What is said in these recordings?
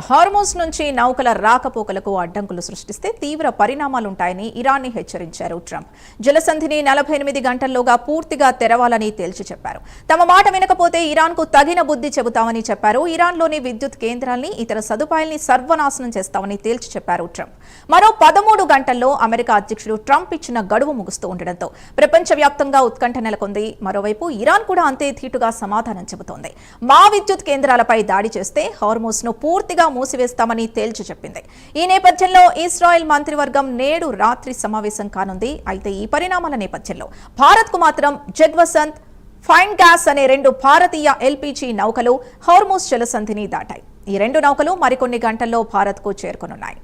Hormuz నుంచి నౌకల రాకపోకలకు అడ్డంకులు సృష్టిస్తే తీవ్ర పరిణామాలుంటాయని ఇరాన్ని హెచ్చరించారు ట్రంప్. జలసంధిని 48 గంటల్లోగా పూర్తిగా తెరవాలని తేల్చి చెప్పారు. తమ మాట వినకపోతే ఇరాన్కు తగిన బుద్ధి చెబుతామని చెప్పారు. ఇరాన్లోని విద్యుత్ కేంద్రాల్ని, ఇతర సదుపాయాల్ని సర్వనాశనం చేస్తామని తేల్చి చెప్పారు ట్రంప్. మరో 13 గంటల్లో అమెరికా అధ్యక్షుడు ట్రంప్ ఇచ్చిన గడువు ముగుస్తూ ఉండడంతో ప్రపంచవ్యాప్తంగా ఉత్కంఠ నెలకొంది. మరోవైపు ఇరాన్ కూడా అంతే ధీటుగా సమాధానం చెబుతోంది. మా విద్యుత్ కేంద్రాలపై దాడి చేస్తే హార్మోజ్ ను పూర్తిగా మూసివేస్తామని తేల్చి చెప్పింది. ఈ నేపథ్యంలో ఇజ్రాయెల్ మంత్రివర్గం నేడు రాత్రి సమావేశం కానుంది. అయితే ఈ పరిణామాల నేపథ్యంలో భారత్ కు మాత్రం జగ్వసంత్, ఫైన్ గ్యాస్ అనే 2 భారతీయ ఎల్పీజీ నౌకలు హార్మోజ్ జలసంధిని దాటాయి. ఈ 2 నౌకలు మరికొన్ని గంటల్లో భారత్ కు చేరుకోనున్నాయి.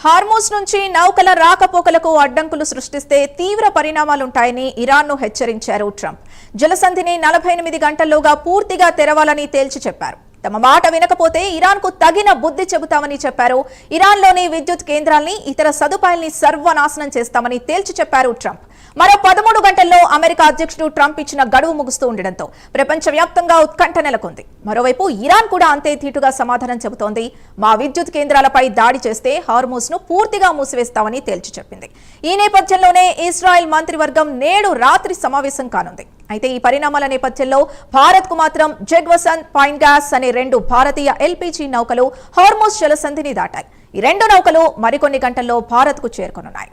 హార్మోజ్ నుంచి నౌకల రాకపోకలకు అడ్డంకులు సృష్టిస్తే తీవ్ర పరిణామాలుంటాయని ఇరాన్ను హెచ్చరించారు ట్రంప్. జలసంధిని 48 గంటల్లోగా పూర్తిగా తెరవాలని తేల్చి చెప్పారు. తమ మాట వినకపోతే ఇరాన్కు తగిన బుద్ధి చెబుతామని చెప్పారు. ఇరాన్లోని విద్యుత్ కేంద్రాల్ని, ఇతర సదుపాయాల్ని సర్వనాశనం చేస్తామని తేల్చి చెప్పారు ట్రంప్. మరో 13 గంటల్లో అమెరికా అధ్యక్షుడు ట్రంప్ ఇచ్చిన గడువు ముగుస్తూ ఉండడంతో ప్రపంచవ్యాప్తంగా ఉత్కంఠ నెలకొంది. మరోవైపు ఇరాన్ కూడా అంతే ధీటుగా సమాధానం చెబుతోంది. మా విద్యుత్ కేంద్రాలపై దాడి చేస్తే హార్మోజ్ ను పూర్తిగా మూసివేస్తామని తేల్చి చెప్పింది. ఈ నేపథ్యంలోనే ఇజ్రాయెల్ మంత్రివర్గం నేడు రాత్రి సమావేశం కానుంది. అయితే ఈ పరిణామాల నేపథ్యంలో భారత్ కు మాత్రం జగ్వసంత్, ఫైన్ గ్యాస్ అనే 2 భారతీయ ఎల్పీజీ నౌకలు హార్మోజ్ జలసంధిని దాటాయి. ఈ 2 నౌకలు మరికొన్ని గంటల్లో భారత్ కు చేరుకోనున్నాయి.